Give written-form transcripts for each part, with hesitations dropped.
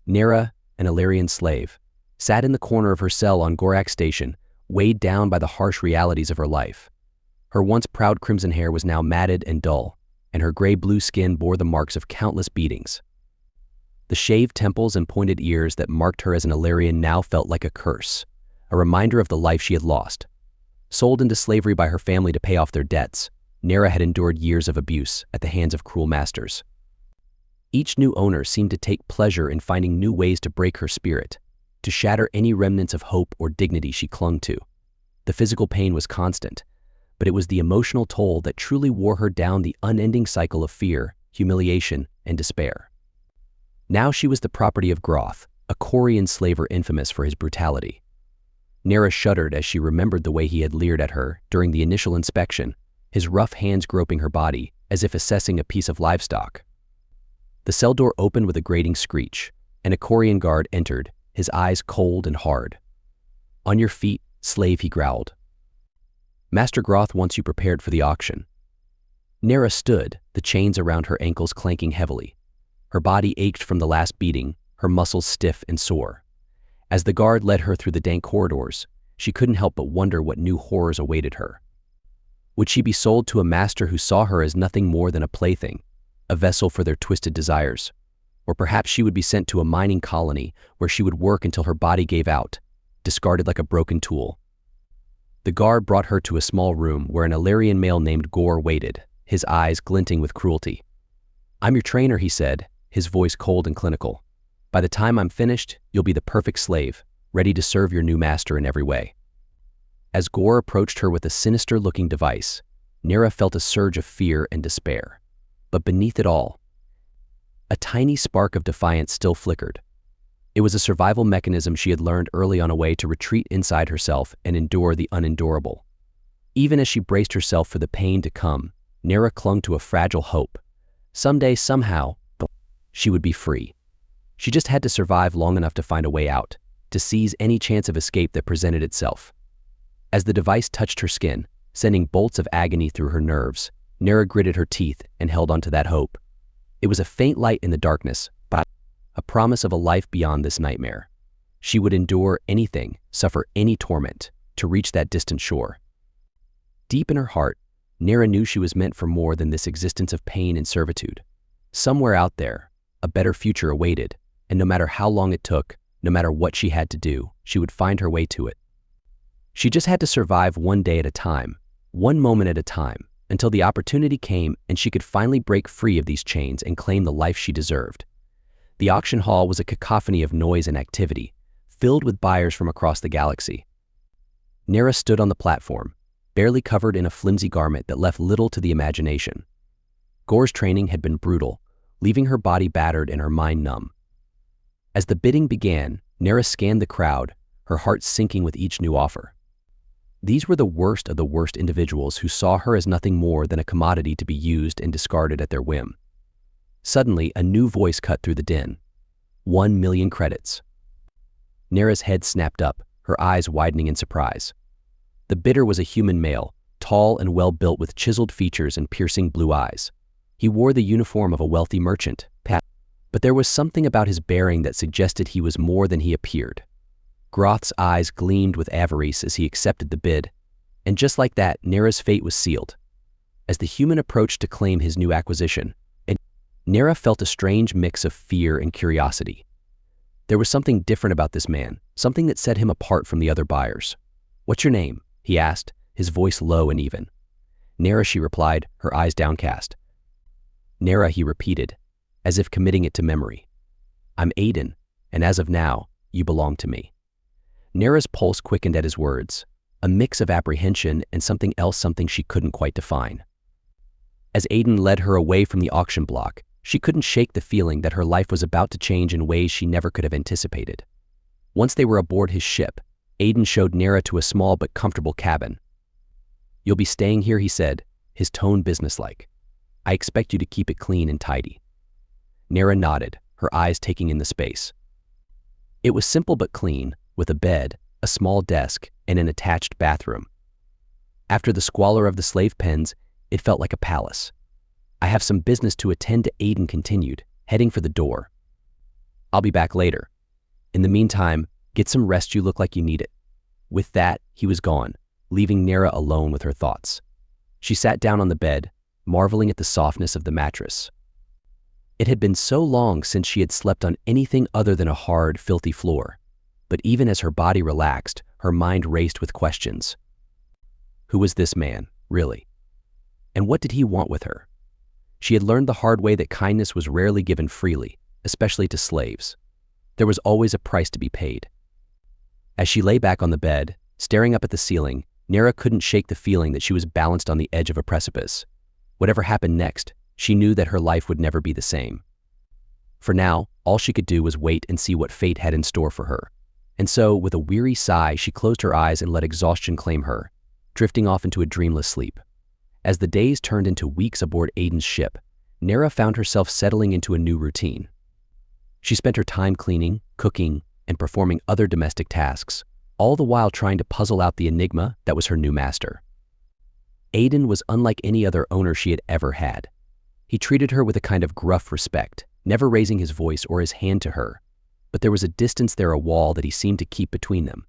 Nera, an Illyrian slave, sat in the corner of her cell on Gorak Station, weighed down by the harsh realities of her life. Her once proud crimson hair was now matted and dull, and her gray-blue skin bore the marks of countless beatings. The shaved temples and pointed ears that marked her as an Illyrian now felt like a curse, a reminder of the life she had lost. Sold into slavery by her family to pay off their debts, Nera had endured years of abuse at the hands of cruel masters. Each new owner seemed to take pleasure in finding new ways to break her spirit, to shatter any remnants of hope or dignity she clung to. The physical pain was constant, but it was the emotional toll that truly wore her down the unending cycle of fear, humiliation, and despair. Now she was the property of Groth, a Quarian slaver infamous for his brutality. Nera shuddered as she remembered the way he had leered at her during the initial inspection, his rough hands groping her body as if assessing a piece of livestock. The cell door opened with a grating screech, and a Quarian guard entered, his eyes cold and hard. "On your feet, slave," he growled. "Master Groth wants you prepared for the auction." Nera stood, the chains around her ankles clanking heavily. Her body ached from the last beating, her muscles stiff and sore. As the guard led her through the dank corridors, she couldn't help but wonder what new horrors awaited her. Would she be sold to a master who saw her as nothing more than a plaything, a vessel for their twisted desires? Or perhaps she would be sent to a mining colony where she would work until her body gave out, discarded like a broken tool. The guard brought her to a small room where an Illyrian male named Gore waited, his eyes glinting with cruelty. "I'm your trainer," he said, his voice cold and clinical. "By the time I'm finished, you'll be the perfect slave, ready to serve your new master in every way." As Gore approached her with a sinister-looking device, Nera felt a surge of fear and despair. But beneath it all, a tiny spark of defiance still flickered. It was a survival mechanism she had learned early on, a way to retreat inside herself and endure the unendurable. Even as she braced herself for the pain to come, Nera clung to a fragile hope. Someday, somehow, she would be free. She just had to survive long enough to find a way out, to seize any chance of escape that presented itself. As the device touched her skin, sending bolts of agony through her nerves, Nera gritted her teeth and held onto that hope. It was a faint light in the darkness, but a promise of a life beyond this nightmare. She would endure anything, suffer any torment, to reach that distant shore. Deep in her heart, Nera knew she was meant for more than this existence of pain and servitude. Somewhere out there, a better future awaited, and no matter how long it took, no matter what she had to do, she would find her way to it. She just had to survive one day at a time, one moment at a time, until the opportunity came and she could finally break free of these chains and claim the life she deserved. The auction hall was a cacophony of noise and activity, filled with buyers from across the galaxy. Nera stood on the platform, barely covered in a flimsy garment that left little to the imagination. Gore's training had been brutal, leaving her body battered and her mind numb. As the bidding began, Nera scanned the crowd, her heart sinking with each new offer. These were the worst of the worst individuals who saw her as nothing more than a commodity to be used and discarded at their whim. Suddenly, a new voice cut through the din. 1 million credits. Nera's head snapped up, her eyes widening in surprise. The bidder was a human male, tall and well-built with chiseled features and piercing blue eyes. He wore the uniform of a wealthy merchant, but there was something about his bearing that suggested he was more than he appeared. Groth's eyes gleamed with avarice as he accepted the bid, and just like that, Nera's fate was sealed. As the human approached to claim his new acquisition, Nera felt a strange mix of fear and curiosity. There was something different about this man, something that set him apart from the other buyers. "What's your name?" he asked, his voice low and even. "Nera," she replied, her eyes downcast. "Nera," he repeated, as if committing it to memory. "I'm Aiden, and as of now, you belong to me." Nera's pulse quickened at his words, a mix of apprehension and something else, something she couldn't quite define. As Aiden led her away from the auction block, she couldn't shake the feeling that her life was about to change in ways she never could have anticipated. Once they were aboard his ship, Aiden showed Nera to a small but comfortable cabin. "You'll be staying here," he said, his tone businesslike. "I expect you to keep it clean and tidy." Nera nodded, her eyes taking in the space. It was simple but clean, with a bed, a small desk, and an attached bathroom. After the squalor of the slave pens, it felt like a palace. "I have some business to attend to," Aiden continued, heading for the door. I'll be back later. In the meantime, get some rest, you look like you need it." With that, he was gone, leaving Nera alone with her thoughts. She sat down on the bed, marveling at the softness of the mattress. It had been so long since she had slept on anything other than a hard, filthy floor. But even as her body relaxed, her mind raced with questions. Who was this man, really? And what did he want with her? She had learned the hard way that kindness was rarely given freely, especially to slaves. There was always a price to be paid. As she lay back on the bed, staring up at the ceiling, Nera couldn't shake the feeling that she was balanced on the edge of a precipice. Whatever happened next, she knew that her life would never be the same. For now, all she could do was wait and see what fate had in store for her. And so, with a weary sigh, she closed her eyes and let exhaustion claim her, drifting off into a dreamless sleep. As the days turned into weeks aboard Aiden's ship, Nera found herself settling into a new routine. She spent her time cleaning, cooking, and performing other domestic tasks, all the while trying to puzzle out the enigma that was her new master. Aiden was unlike any other owner she had ever had. He treated her with a kind of gruff respect, never raising his voice or his hand to her, but there was a distance there, a wall that he seemed to keep between them.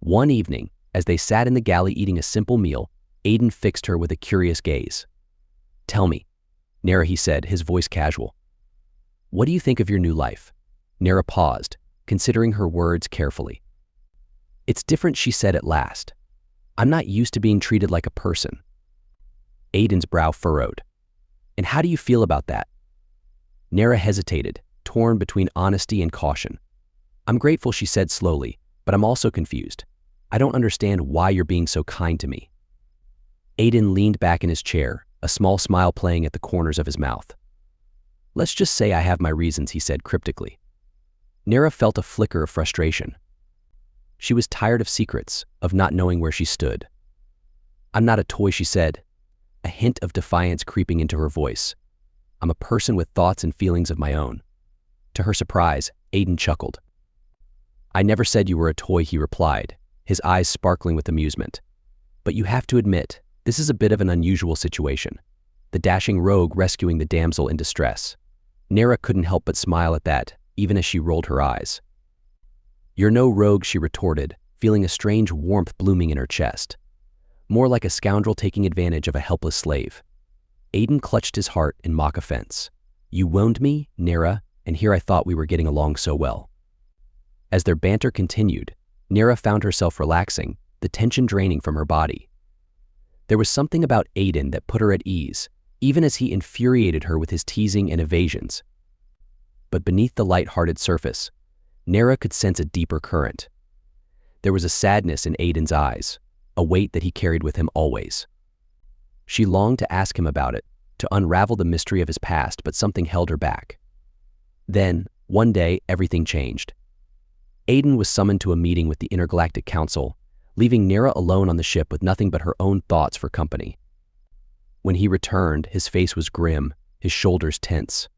One evening, as they sat in the galley eating a simple meal, Aiden fixed her with a curious gaze. "Tell me," Nera, he said, his voice casual. "What do you think of your new life?" Nera paused, considering her words carefully. "It's different," she said at last. "I'm not used to being treated like a person." Aiden's brow furrowed. "And how do you feel about that?" Nera hesitated, torn between honesty and caution. "I'm grateful," she said slowly, "but I'm also confused. I don't understand why you're being so kind to me." Aiden leaned back in his chair, a small smile playing at the corners of his mouth. "Let's just say I have my reasons," he said cryptically. Nera felt a flicker of frustration. She was tired of secrets, of not knowing where she stood. "I'm not a toy," she said, a hint of defiance creeping into her voice. "I'm a person with thoughts and feelings of my own." To her surprise, Aiden chuckled. "I never said you were a toy," he replied, his eyes sparkling with amusement. "But you have to admit, this is a bit of an unusual situation. The dashing rogue rescuing the damsel in distress." Nera couldn't help but smile at that, even as she rolled her eyes. "You're no rogue," she retorted, feeling a strange warmth blooming in her chest. "More like a scoundrel taking advantage of a helpless slave." Aiden clutched his heart in mock offense. "You wound me, Nera, and here I thought we were getting along so well." As their banter continued, Nera found herself relaxing, the tension draining from her body. There was something about Aiden that put her at ease, even as he infuriated her with his teasing and evasions. But beneath the light-hearted surface, Nera could sense a deeper current. There was a sadness in Aiden's eyes, a weight that he carried with him always. She longed to ask him about it, to unravel the mystery of his past, but something held her back. Then, one day, everything changed. Aiden was summoned to a meeting with the Intergalactic Council, leaving Nera alone on the ship with nothing but her own thoughts for company. When he returned, his face was grim, his shoulders tense.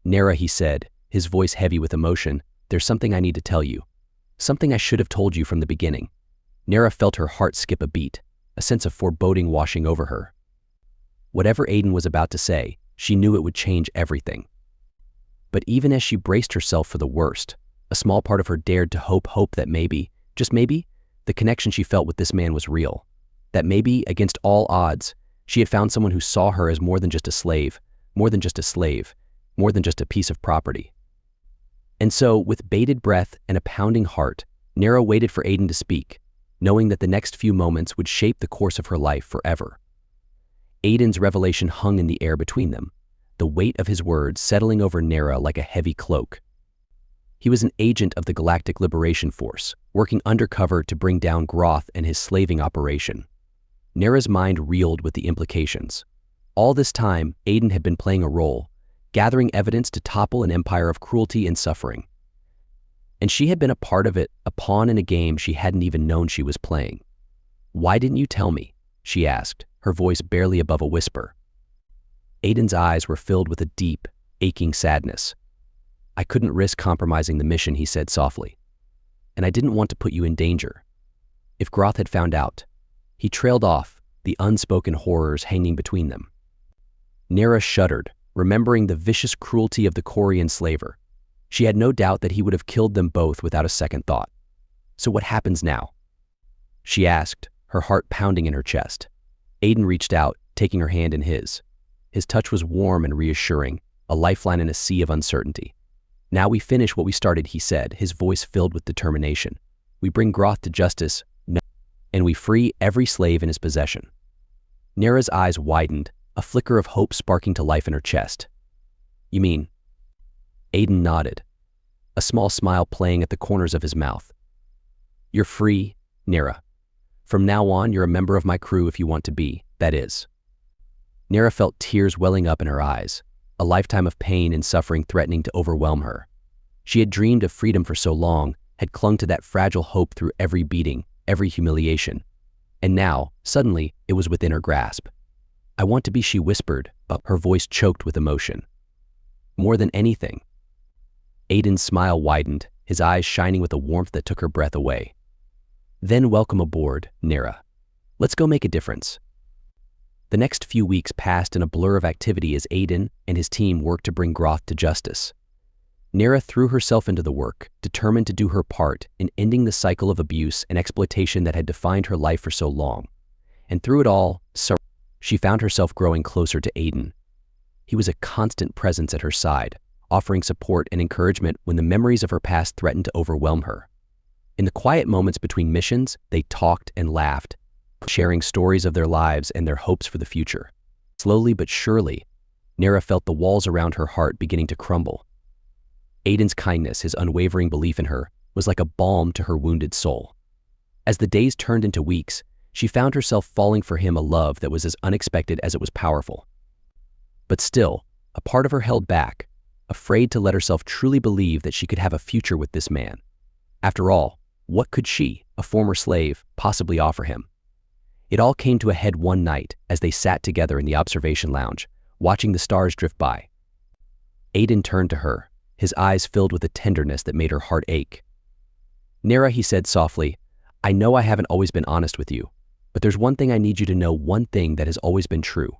"Nera," he said, his voice heavy with emotion, "there's something I need to tell you. Something I should have told you from the beginning." Nera felt her heart skip a beat, a sense of foreboding washing over her. Whatever Aiden was about to say, she knew it would change everything. But even as she braced herself for the worst, a small part of her dared to hope that maybe, just maybe, the connection she felt with this man was real. That maybe, against all odds, she had found someone who saw her as more than just a slave, more than just a piece of property. And so, with bated breath and a pounding heart, Nera waited for Aiden to speak, knowing that the next few moments would shape the course of her life forever. Aiden's revelation hung in the air between them, the weight of his words settling over Nera like a heavy cloak. He was an agent of the Galactic Liberation Force, working undercover to bring down Groth and his slaving operation. Nera's mind reeled with the implications. All this time, Aiden had been playing a role, gathering evidence to topple an empire of cruelty and suffering. And she had been a part of it, a pawn in a game she hadn't even known she was playing. "Why didn't you tell me?" she asked, her voice barely above a whisper. Aiden's eyes were filled with a deep, aching sadness. "I couldn't risk compromising the mission," he said softly. "And I didn't want to put you in danger. If Groth had found out." He trailed off, the unspoken horrors hanging between them. Nera shuddered, remembering the vicious cruelty of the Quarian slaver. She had no doubt that he would have killed them both without a second thought. "So what happens now?" she asked, her heart pounding in her chest. Aiden reached out, taking her hand in his. His touch was warm and reassuring, a lifeline in a sea of uncertainty. "Now we finish what we started," he said, his voice filled with determination. "We bring Groth to justice, and we free every slave in his possession." Nera's eyes widened, a flicker of hope sparking to life in her chest. "You mean?" Aiden nodded, a small smile playing at the corners of his mouth. "You're free, Nera. From now on, you're a member of my crew if you want to be, that is." Nera felt tears welling up in her eyes, a lifetime of pain and suffering threatening to overwhelm her. She had dreamed of freedom for so long, had clung to that fragile hope through every beating, every humiliation. And now, suddenly, it was within her grasp. "I want to be," she whispered, but her voice choked with emotion. "More than anything." Aiden's smile widened, his eyes shining with a warmth that took her breath away. "Then welcome aboard, Nera. Let's go make a difference." The next few weeks passed in a blur of activity as Aiden and his team worked to bring Groth to justice. Nera threw herself into the work, determined to do her part in ending the cycle of abuse and exploitation that had defined her life for so long. And through it all, she found herself growing closer to Aiden. He was a constant presence at her side, offering support and encouragement when the memories of her past threatened to overwhelm her. In the quiet moments between missions, they talked and laughed, sharing stories of their lives and their hopes for the future. Slowly but surely, Nera felt the walls around her heart beginning to crumble. Aiden's kindness, his unwavering belief in her, was like a balm to her wounded soul. As the days turned into weeks, she found herself falling for him, a love that was as unexpected as it was powerful. But still, a part of her held back, afraid to let herself truly believe that she could have a future with this man. After all, what could she, a former slave, possibly offer him? It all came to a head one night as they sat together in the observation lounge, watching the stars drift by. Aiden turned to her, his eyes filled with a tenderness that made her heart ache. "Nera," he said softly, "I know I haven't always been honest with you, but there's one thing I need you to know, one thing that has always been true."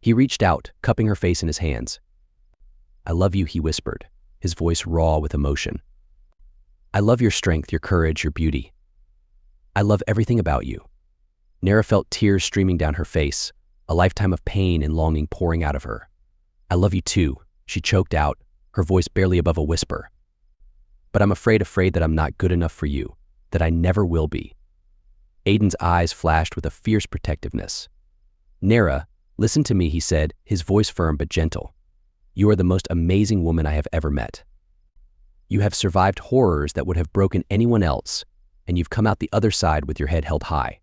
He reached out, cupping her face in his hands. "I love you," he whispered, his voice raw with emotion. "I love your strength, your courage, your beauty. I love everything about you." Nera felt tears streaming down her face, a lifetime of pain and longing pouring out of her. "I love you too," she choked out, her voice barely above a whisper. "But I'm afraid that I'm not good enough for you, that I never will be." Aiden's eyes flashed with a fierce protectiveness. "Nera, listen to me," he said, his voice firm but gentle. "You are the most amazing woman I have ever met. You have survived horrors that would have broken anyone else, and you've come out the other side with your head held high.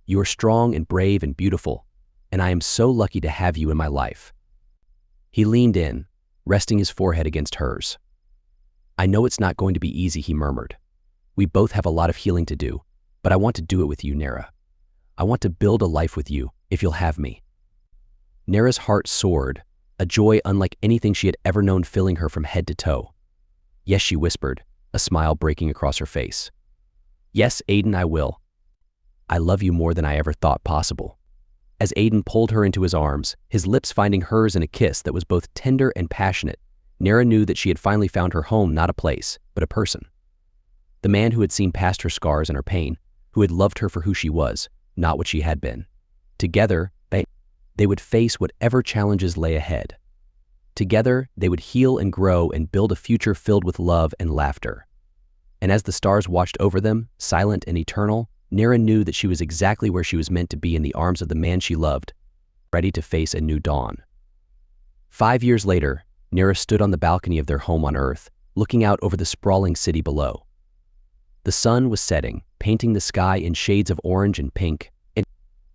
You are strong and brave and beautiful, and I am so lucky to have you in my life." He leaned in, resting his forehead against hers. "I know it's not going to be easy," he murmured. "We both have a lot of healing to do, but I want to do it with you, Nera. I want to build a life with you, if you'll have me." Nera's heart soared, a joy unlike anything she had ever known filling her from head to toe. "Yes," she whispered, a smile breaking across her face. "Yes, Aiden, I will. I love you more than I ever thought possible." As Aiden pulled her into his arms, his lips finding hers in a kiss that was both tender and passionate, Nera knew that she had finally found her home, not a place, but a person. The man who had seen past her scars and her pain, who had loved her for who she was, not what she had been. Together, they would face whatever challenges lay ahead. Together, they would heal and grow and build a future filled with love and laughter. And as the stars watched over them, silent and eternal, Nera knew that she was exactly where she was meant to be, in the arms of the man she loved, ready to face a new dawn. 5 years later, Nera stood on the balcony of their home on Earth, looking out over the sprawling city below. The sun was setting, painting the sky in shades of orange and pink,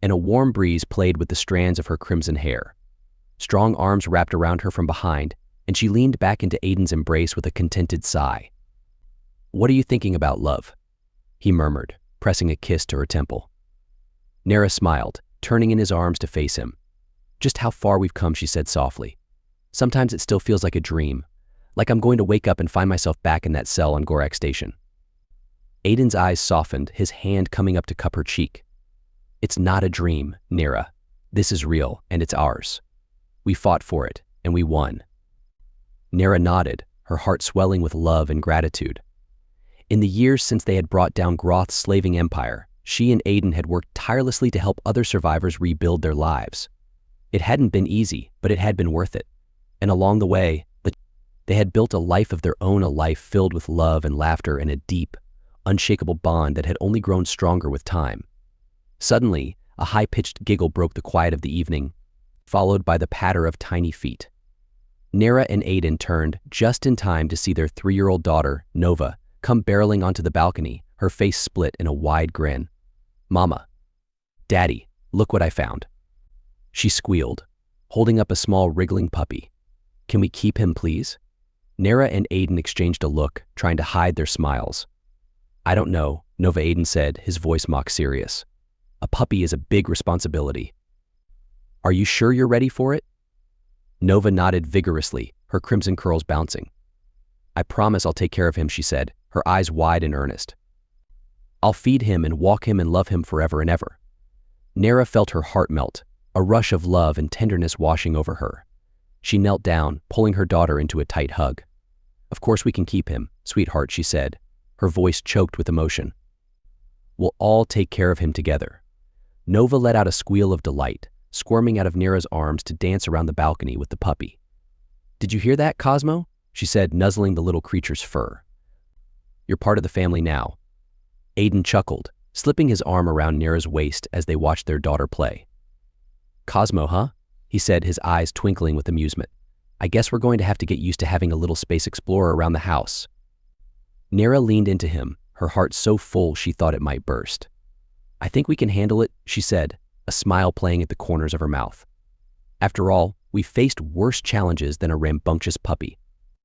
and a warm breeze played with the strands of her crimson hair. Strong arms wrapped around her from behind, and she leaned back into Aiden's embrace with a contented sigh. "What are you thinking about, love?" he murmured, pressing a kiss to her temple. Nera smiled, turning in his arms to face him. "Just how far we've come," she said softly. "Sometimes it still feels like a dream, like I'm going to wake up and find myself back in that cell on Gorak Station." Aiden's eyes softened, his hand coming up to cup her cheek. "It's not a dream, Nera. This is real, and it's ours. We fought for it, and we won." Nera nodded, her heart swelling with love and gratitude. In the years since they had brought down Groth's slaving empire, she and Aiden had worked tirelessly to help other survivors rebuild their lives. It hadn't been easy, but it had been worth it. And along the way, they had built a life of their own, a life filled with love and laughter and a deep, unshakable bond that had only grown stronger with time. Suddenly, a high-pitched giggle broke the quiet of the evening, followed by the patter of tiny feet. Nera and Aiden turned just in time to see their 3-year-old daughter, Nova, come barreling onto the balcony, her face split in a wide grin. "Mama. Daddy, look what I found," she squealed, holding up a small wriggling puppy. "Can we keep him, please?" Nera and Aiden exchanged a look, trying to hide their smiles. "I don't know," Nova Aiden said, his voice mock serious. "A puppy is a big responsibility." "Are you sure you're ready for it?" Nova nodded vigorously, her crimson curls bouncing. "I promise I'll take care of him," she said, her eyes wide and earnest. "I'll feed him and walk him and love him forever and ever." Nera felt her heart melt, a rush of love and tenderness washing over her. She knelt down, pulling her daughter into a tight hug. "Of course we can keep him, sweetheart," she said, her voice choked with emotion. "We'll all take care of him together." Nova let out a squeal of delight, squirming out of Nera's arms to dance around the balcony with the puppy. "Did you hear that, Cosmo?" she said, nuzzling the little creature's fur. "You're part of the family now." Aiden chuckled, slipping his arm around Nera's waist as they watched their daughter play. "Cosmo, huh?" he said, his eyes twinkling with amusement. "I guess we're going to have to get used to having a little space explorer around the house." Nera leaned into him, her heart so full she thought it might burst. "I think we can handle it," she said, a smile playing at the corners of her mouth. "After all, we've faced worse challenges than a rambunctious puppy."